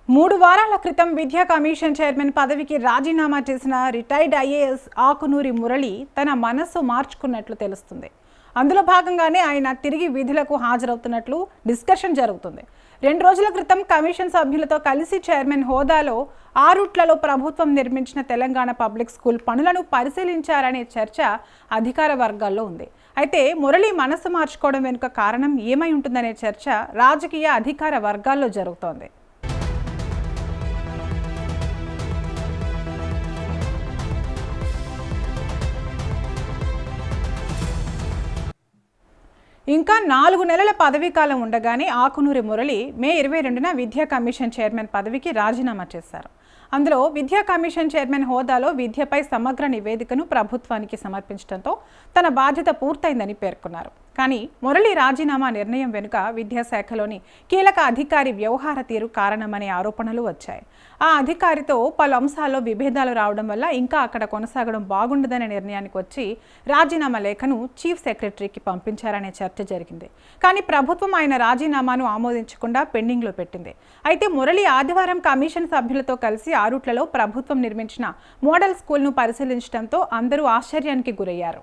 3 వారాల క్రితం విద్యా కమిషన్ చైర్మన్ పదవికి రాజీనామా చేసిన రిటైర్డ్ ఐఏఎస్ ఆకునూరి మురళి తన మనస్సు మార్చుకున్నట్లు తెలుస్తుంది. అందులో భాగంగానే ఆయన తిరిగి విధులకు హాజరవుతున్నట్లు డిస్కషన్ జరుగుతుంది. 2 రోజుల క్రితం కమిషన్ సభ్యులతో కలిసి చైర్మన్ హోదాలో ఆరుట్లలో ప్రభుత్వం నిర్మించిన తెలంగాణ పబ్లిక్ స్కూల్ పనులను పరిశీలించారనే చర్చ అధికార వర్గాల్లో ఉంది. అయితే మురళి మనసు మార్చుకోవడం వెనుక కారణం ఏమై ఉంటుందనే చర్చ రాజకీయ అధికార వర్గాల్లో జరుగుతోంది. ఇంకా 4 నెలల పదవీ కాలం ఉండగానే ఆకునూరి మురళి మే 22న విద్యా కమిషన్ చైర్మన్ పదవికి రాజీనామా చేశారు. అందులో విద్యా కమిషన్ చైర్మన్ హోదాలో విద్యపై సమగ్ర నివేదికను ప్రభుత్వానికి సమర్పించడంతో తన బాధ్యత పూర్తయిందని పేర్కొన్నారు. కానీ మురళి రాజీనామా నిర్ణయం వెనుక విద్యాశాఖలోని కీలక అధికారి వ్యవహార తీరు కారణమనే ఆరోపణలు వచ్చాయి. ఆ అధికారితో పలు అంశాల్లో విభేదాలు రావడం వల్ల ఇంకా అక్కడ కొనసాగడం బాగుండదనే నిర్ణయానికి వచ్చి రాజీనామా లేఖను చీఫ్ సెక్రటరీకి పంపించారనే చర్చ జరిగింది. కానీ ప్రభుత్వం ఆయన రాజీనామాను ఆమోదించకుండా పెండింగ్లో పెట్టింది. అయితే మురళి ఆదివారం కమిషన్ సభ్యులతో కలిసి ఆరుట్లలో ప్రభుత్వం నిర్మించిన మోడల్ స్కూల్ను పరిశీలించడంతో అందరూ ఆశ్చర్యానికి గురయ్యారు.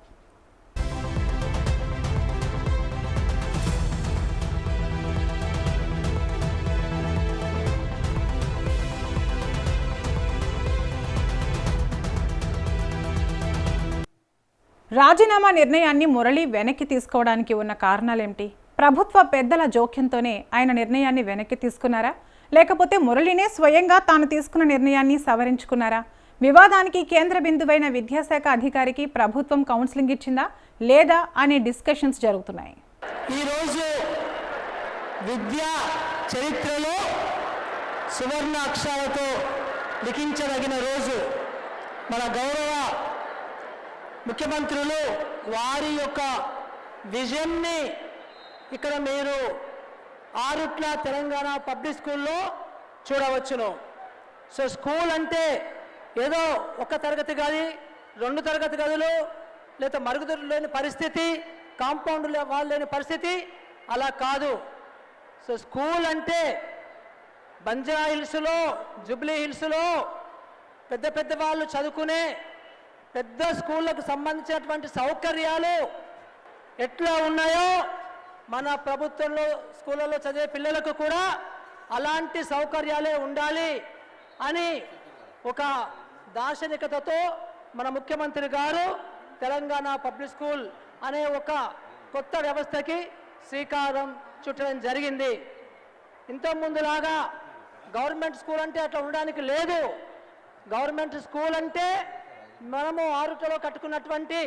రాజీనామా నిర్ణయాన్ని మురళి వెనక్కి తీసుకోవడానికి ఉన్న కారణాలేంటి? ప్రభుత్వ పెద్దల జోక్యంతోనే ఆయన నిర్ణయాన్ని వెనక్కి తీసుకున్నారా? లేకపోతే మురళినే స్వయంగా తాను తీసుకున్న నిర్ణయాన్ని సవరించుకున్నారా? వివాదానికి కేంద్ర బిందువైన విద్యాశాఖ అధికారికి ప్రభుత్వం కౌన్సిలింగ్ ఇచ్చిందా లేదా అనే డిస్కషన్స్ జరుగుతున్నాయి. ఈరోజు విద్యా చరిత్రలో సువర్ణ అక్షరాలతో లిఖించదగిన రోజు. మన గౌరవ ముఖ్యమంత్రులు వారి యొక్క విజన్ని ఇక్కడ మీరు ఆరుట్ల తెలంగాణ పబ్లిక్ స్కూల్లో చూడవచ్చును. సో స్కూల్ అంటే ఏదో ఒక తరగతి గది, 2 తరగతి గదులు, లేదా మరుగుదొడ్లు లేని పరిస్థితి, కాంపౌండ్ వాళ్ళు లేని పరిస్థితి అలా కాదు. సో స్కూల్ అంటే బంజారా హిల్స్లో, జూబ్లీ హిల్స్లో పెద్ద పెద్ద వాళ్ళు చదువుకునే పెద్ద స్కూళ్ళకు సంబంధించినటువంటి సౌకర్యాలు ఎట్లా ఉన్నాయో మన ప్రభుత్వంలో స్కూళ్ళలో చదివే పిల్లలకు కూడా అలాంటి సౌకర్యాలే ఉండాలి అని ఒక దార్శనికతతో మన ముఖ్యమంత్రి గారు తెలంగాణ పబ్లిక్ స్కూల్ అనే ఒక కొత్త వ్యవస్థకి శ్రీకారం చుట్టడం జరిగింది. ఇంతకుముందులాగా గవర్నమెంట్ స్కూల్ అంటే అట్లా ఉండడానికి లేదు. గవర్నమెంట్ స్కూల్ అంటే మనము ఆరుట్లలో కట్టుకున్నటువంటి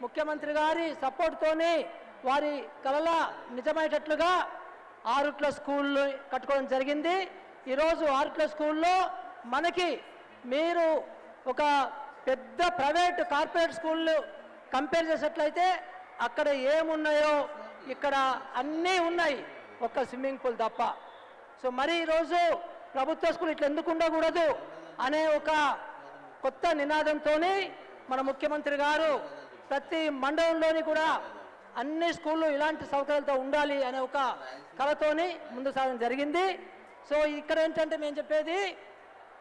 ముఖ్యమంత్రి గారి సపోర్ట్తోని వారి కలల నిజమయ్యేటట్లుగా ఆరుట్ల స్కూళ్ళు కట్టుకోవడం జరిగింది. ఈరోజు ఆరుట్ల స్కూల్లో మనకి మీరు ఒక పెద్ద ప్రైవేట్ కార్పొరేట్ స్కూళ్ళు కంపేర్ చేసేట్లయితే అక్కడ ఏమున్నాయో ఇక్కడ అన్నీ ఉన్నాయి, ఒక్క స్విమ్మింగ్ పూల్ తప్ప. సో మరి ఈరోజు ప్రభుత్వ స్కూల్ ఇట్లా ఎందుకు ఉండకూడదు అనే ఒక కొత్త నినాదంతో మన ముఖ్యమంత్రి గారు ప్రతి మండలంలోని కూడా అన్ని స్కూళ్ళు ఇలాంటి సౌకర్యాలతో ఉండాలి అనే ఒక కళతోని ముందుకు సాగడం జరిగింది. సో ఇక్కడ ఏంటంటే మేము చెప్పేది,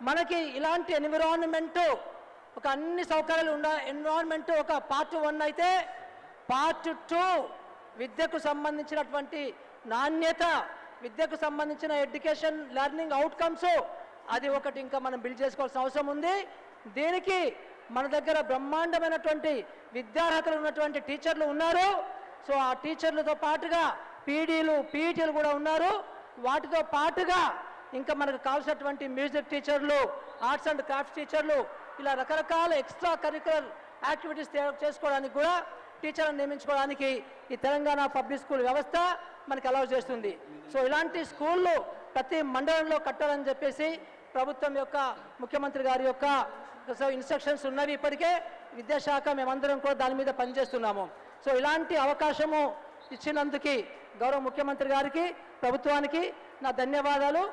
మనకి ఇలాంటి ఎన్విరాన్మెంట్ ఒక అన్ని సౌకర్యాలు ఎన్విరాన్మెంట్ ఒక పార్ట్ 1 అయితే, పార్ట్ 2 విద్యకు సంబంధించినటువంటి నాణ్యత, విద్యకు సంబంధించిన ఎడ్యుకేషన్ లెర్నింగ్ అవుట్కమ్స్ అది ఒకటి ఇంకా మనం బిల్డ్ చేసుకోవాల్సిన అవసరం ఉంది. దీనికి మన దగ్గర బ్రహ్మాండమైనటువంటి విద్యార్హతలు ఉన్నటువంటి టీచర్లు ఉన్నారు. సో ఆ టీచర్లతో పాటుగా పీడీలు, పీఈటీలు కూడా ఉన్నారు. వాటితో పాటుగా ఇంకా మనకు కావాల్సినటువంటి మ్యూజిక్ టీచర్లు, ఆర్ట్స్ అండ్ క్రాఫ్ట్స్ టీచర్లు, ఇలా రకరకాల ఎక్స్ట్రా కరిక్యులర్ యాక్టివిటీస్ చేసుకోవడానికి కూడా టీచర్లను నియమించుకోవడానికి ఈ తెలంగాణ పబ్లిక్ స్కూల్ వ్యవస్థ మనకు అలౌ చేస్తుంది. సో ఇలాంటి స్కూళ్ళు ప్రతి మండలంలో కట్టాలని చెప్పేసి ప్రభుత్వం యొక్క ముఖ్యమంత్రి గారి యొక్క ఇన్స్ట్రక్షన్స్ ఉన్నవి. ఇప్పటికే విద్యాశాఖ మేమందరం కూడా దాని మీద పనిచేస్తున్నాము. సో ఇలాంటి అవకాశము ఇచ్చినందుకు గౌరవ ముఖ్యమంత్రి గారికి, ప్రభుత్వానికి నా ధన్యవాదాలు.